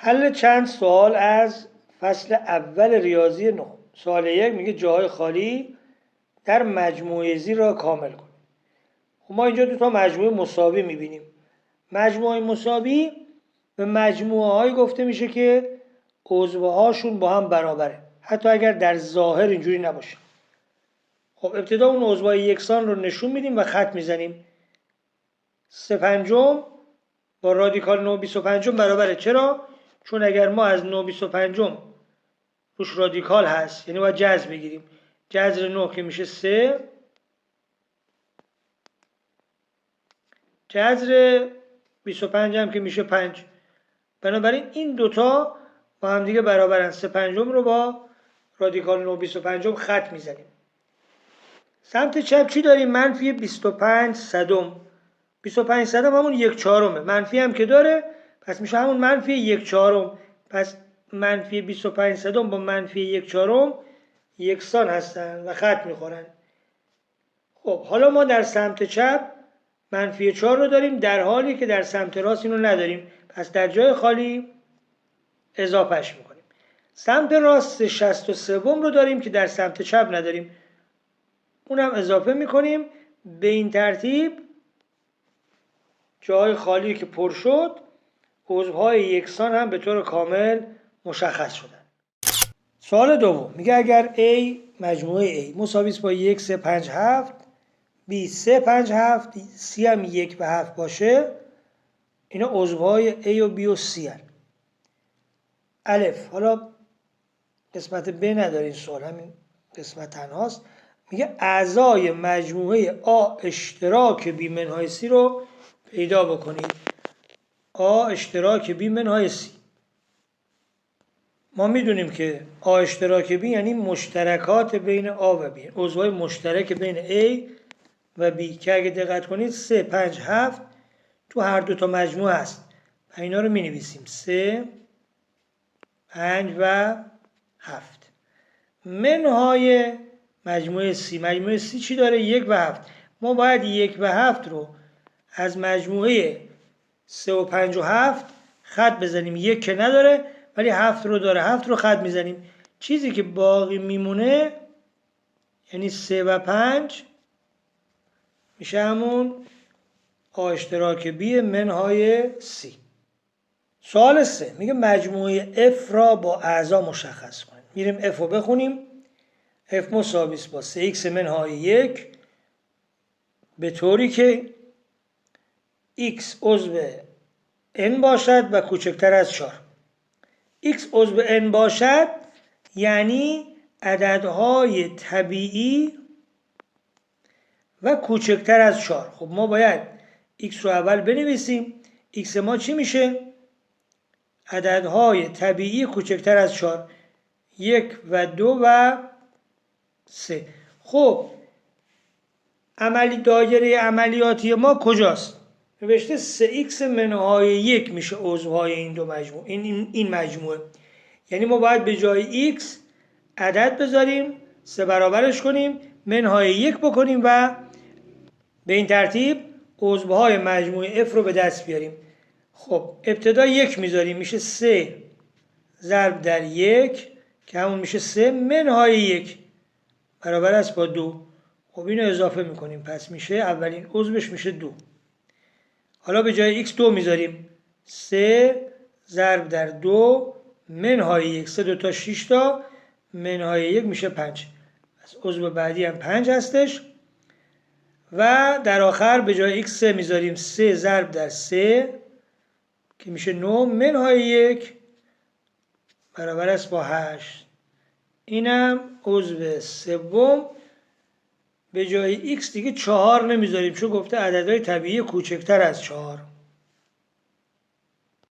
حل چند سوال از فصل اول ریاضی 9. سوال 1 میگه جاهای خالی در مجموعه زیر را کامل کن. خب ما اینجا دو تا مجموعه مساوی میبینیم. مجموعه مساوی به مجموعه های گفته میشه که عضوه هاشون با هم برابره، حتی اگر در ظاهر اینجوری نباشه. خب ابتدا اون عضوه یکسان رو نشون میدیم و خط میزنیم. 3/5 با رادیکال 9.25 برابره. چرا؟ چون اگر ما از 9.25 روش رادیکال هست، یعنی باید جذر بگیریم. جذر 9 که میشه 3، جذر 25 هم که میشه 5. بنابراین این دوتا با هم دیگه برابرن. 3/5 رو با رادیکال 9.25 خط میزنیم. سمت چپ چی داریم؟ منفی 25 صدم. 25 صدم همون 1/4. منفی هم که داره، پس میشه همون منفی 1/4. پس منفی 25 صدم با منفی 1/4 یکسان هستن و خط میخورن. خب حالا ما در سمت چپ منفی 4 رو داریم، در حالی که در سمت راست اینو نداریم. پس در جای خالی اضافهش میکنیم. سمت راست 63 رو داریم که در سمت چپ نداریم، اونم اضافه میکنیم. به این ترتیب جای خالی که پر شد، عضوهای یکسان هم به طور کامل مشخص شدن. سوال دوم میگه اگر A مجموعه A مساوی است با 1 3 5 7 B 3 5 7 C هم 1/7 باشه، اینا عضوهای A و B و C هن. الف. حالا قسمت B نداره این سوال، همین قسمت تنهاست. میگه اعضای مجموعه A اشتراک B منهای C رو پیدا بکنید. A اشتراک B منهای C. ما میدونیم که A اشتراک B یعنی مشترکات بین A و B، عضوهای مشترک بین A و B که اگه دقت کنید 3 5 7 تو هر دو تا مجموعه هست. اینا رو می نویسیم 3 5 و 7 منهای مجموعه C. مجموعه C چی داره؟ 1 و 7. ما باید 1 و 7 رو از مجموعه 3 و 5 و 7 خط بزنیم. 1 که نداره ولی 7 رو داره، 7 رو خط میزنیم. چیزی که باقی میمونه یعنی 3 و 5 میشه همون A اشتراک B منهای C. سوال 3 میگه مجموعه F را با اعضا مشخص کنیم. میریم F رو بخونیم. F مساوی است با 3x منهای 1 به طوری که x عضو n باشد و کوچکتر از 4. x عضو n باشد یعنی عددهای طبیعی و کوچکتر از 4. خب ما باید x رو اول بنویسیم. x ما چی میشه؟ عددهای طبیعی کوچکتر از 4. 1 و 2 و 3. خب دایره عملیاتی ما کجاست؟ نوشته 3x منهای 1 میشه عضوهای این دو مجموعه، این مجموعه. یعنی ما باید به جای x عدد بذاریم، 3 برابرش کنیم، منهای 1 بکنیم و به این ترتیب عضوهای مجموعه F رو به دست بیاریم. خب ابتدا 1 میذاریم، میشه 3 ضرب در 1 که همون میشه 3 منهای 1 برابر است با 2. خب اینو اضافه میکنیم، پس میشه اولین عضوش میشه 2. حالا به جای x 2 میذاریم، 3 ضرب در 2 منهای 1. 3 2 تا 6 تا منهای 1 میشه 5. پس عضو بعدی هم 5 هستش. و در آخر به جای x 3 میذاریم، 3 ضرب در 3 که میشه 9 منهای 1 برابر است با 8. اینم عضو سوم. به جای x دیگه 4 نمیذاریم چون گفته عددهای طبیعی کوچکتر از 4.